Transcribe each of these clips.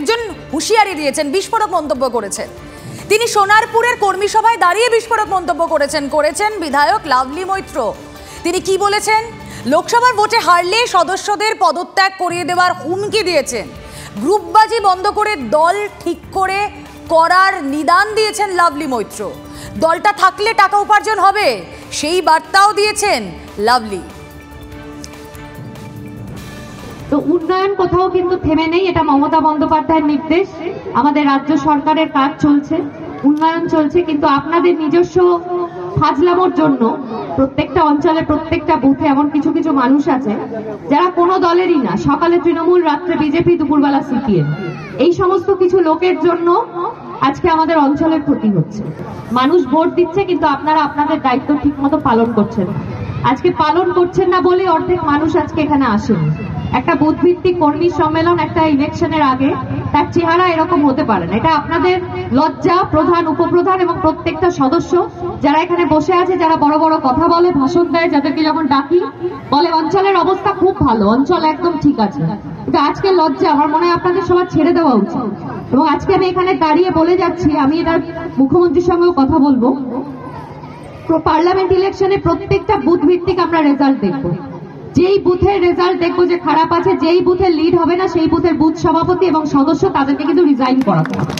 একজন হুঁশিয়ারি দিয়েছেন, বিস্ফোরক মন্তব্য করেছেন। তিনি সোনারপুরের কর্মী সভায় দাঁড়িয়ে বিস্ফোরক মন্তব্য করেছেন বিধায়ক লাভলি মৈত্র। তিনি কি বলেছেন? লোকসভার ভোটে হারলে সদস্যদের পদত্যাগ করিয়ে দেওয়ার হুমকি দিয়েছেন। গ্রুপবাজি বন্ধ করে দল ঠিক করে করার নিদান দিয়েছেন লাভলি মৈত্র। দলটা থাকলে টাকা উপার্জন হবে, সেই বার্তাও দিয়েছেন লাভলি। তো উন্নয়ন কোথাও কিন্তু থেমে নেই, এটা মমতা বন্দ্যোপাধ্যায়ের নির্দেশ। আমাদের রাজ্য সরকারের কাজ চলছে, উন্নয়ন চলছে, কিন্তু আপনাদের নিজস্ব ফাজলামোর জন্য প্রত্যেকটা অঞ্চলে প্রত্যেকটা বুথে এমন কিছু কিছু মানুষ আছে যারা কোনো দলেরই না, সকালে তৃণমূল, রাত্রে বিজেপি, দুপুরবেলা সিপিএম, এই সমস্ত কিছু লোকের জন্য আজকে আমাদের অঞ্চলের ক্ষতি হচ্ছে। মানুষ ভোট দিচ্ছে কিন্তু আপনারা আপনাদের দায়িত্ব ঠিক মতো পালন করছেন না। আজকে পালন করছেন না বলে অর্ধেক মানুষ আজকে এখানে আসেনি। একটা বুথ ভিত্তিক কর্মী সম্মেলন একটা ইলেকশনের আগে, তার চেহারা এরকম হতে পারে না। এটা আপনাদের লজ্জা। প্রধান, উপপ্রধান এবং প্রত্যেকটা সদস্য যারা এখানে বসে আছে, যারা বড় বড় কথা বলে, ভাষণ দেয়, যাদেরকে যখন ডাকি বলে অঞ্চলের অবস্থা খুব ভালো, অঞ্চল একদম ঠিক আছে, কিন্তু আজকে লজ্জা আমার মনে হয় আপনাদের সবার ছেড়ে দেওয়া উচিত। এবং আজকে আমি এখানে দাঁড়িয়ে বলে যাচ্ছি, আমি এটার মুখ্যমন্ত্রীর সঙ্গেও কথা বলবো, পার্লামেন্ট ইলেকশনে প্রত্যেকটা বুথ ভিত্তিক আমরা রেজাল্ট দেখবো। যেই বুথের রেজাল্ট দেখবো যে খারাপ আছে, যেই বুথের লিড হবে না, সেই বুথের বুথ সভাপতি এবং সদস্য তাদেরকে কিন্তু রিজাইন করাতে হবে।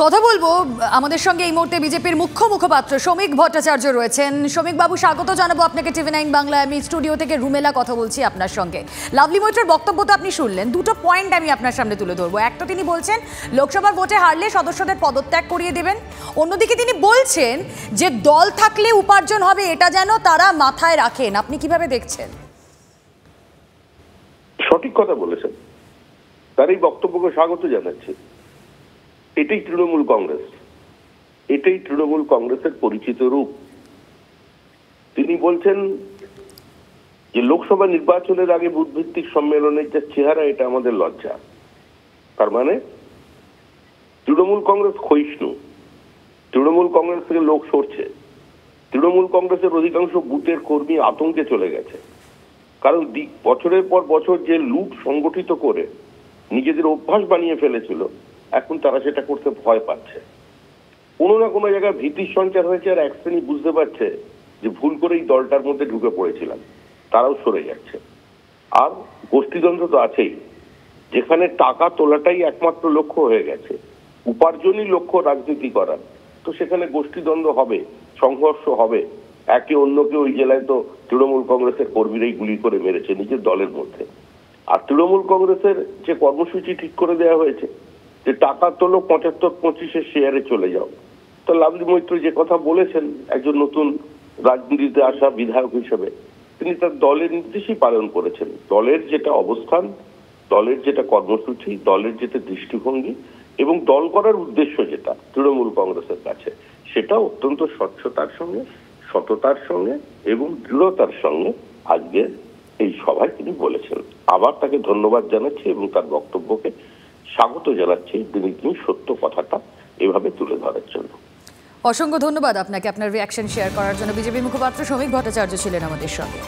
কথা বলবো আমাদের সঙ্গে এই মুহূর্তে বিজেপির মুখ্য মুখপাত্র শ্রমিক ভট্টাচার্য রয়েছেন। শ্রমিক বাবু, স্বাগত জানাবো আপনাকে TV9 বাংলা। আমি স্টুডিও থেকে রুমেলা কথা বলছি আপনার সঙ্গে। লাভলি মৈত্রের বক্তব্য তো আপনি শুনলেন, দুটো পয়েন্ট আমি আপনার সামনে তুলে ধরবো। একটা, তিনি বলছেন লোকসভার ভোটে হারলে সদস্যদের পদত্যাগ করিয়ে দেবেন। অন্যদিকে তিনি বলছেন যে দল থাকলে উপার্জন হবে, এটা যেন তারা মাথায় রাখেন। আপনি কিভাবে দেখছেন? সঠিক কথা বলেছেন, তার এই বক্তব্যকে স্বাগত জানাচ্ছি। এটাই তৃণমূল কংগ্রেস, এটাই তৃণমূল কংগ্রেসের পরিচিত রূপ। তিনি বলছেন যে লোকসভা নির্বাচনের আগে বুথভিত্তিক সম্মেলনের যে চেহারা, এটা আমাদের লজ্জা। তার মানে তৃণমূল কংগ্রেস ক্ষয়িষ্ণু, তৃণমূল কংগ্রেস থেকে লোক সরছে, তৃণমূল কংগ্রেসের অধিকাংশ বুথের কর্মী আতঙ্কে চলে গেছে। কারণ বছরের পর বছর যে লুট সংগঠিত করে নিজেদের অভ্যাস বানিয়ে ফেলেছিল, এখন তারা সেটা করতে ভয় পাচ্ছে। কোনো না কোনো জায়গায় ভীতির সঞ্চার হয়েছে, আর এক শ্রেণী বুঝতে পারছে যে ভুল করেই দলটার মধ্যে ঢুকে পড়েছিলাম, তারাও সরে যাচ্ছে। আর গোষ্ঠীদ্বন্দ্ব তো আছেই, যেখানে টাকা তোলাটাই একমাত্র লক্ষ্য হয়ে গেছে, উপার্জনই লক্ষ্য রাজনীতি করার, তো সেখানে গোষ্ঠীদ্বন্দ্ব হবে, সংঘর্ষ হবে। একে অন্যকে, ওই জেলায় তো তৃণমূল কংগ্রেসের কর্মীরাই গুলি করে মেরেছে নিজের দলের মধ্যে। আর তৃণমূল কংগ্রেসের যে কর্মসূচি ঠিক করে দেওয়া হয়েছে যে টাকা তোলো 75-25 শেয়ারে চলে যাও, তো লাভলি মৈত্র যে কথা বলেছেন, একজন নতুন রাজনীতিতে আসা বিধায়ক হিসেবে তিনি তার দলের নির্দেশই পালন করেছেন। দলের যেটা অবস্থান, দলের যেটা কর্মসূচি, দলের যেটা দৃষ্টিভঙ্গি এবং দল করার উদ্দেশ্য যেটা তৃণমূল কংগ্রেসের কাছে, সেটা অত্যন্ত স্বচ্ছতার সঙ্গে, সততার সঙ্গে এবং দৃঢ়তার সঙ্গে আজকে এই সভায় তিনি বলেছেন। আবার তাকে ধন্যবাদ জানাচ্ছি এবং তার বক্তব্যকে স্বাগত জানাচ্ছি, তিনি সত্য কথাটা এভাবে তুলে ধরার জন্য। অসংখ্য ধন্যবাদ আপনাকে আপনার রিয়াকশন শেয়ার করার জন্য। বিজেপি মুখপাত্র শ্রমিক ভট্টাচার্য ছিলেন আমাদের সঙ্গে।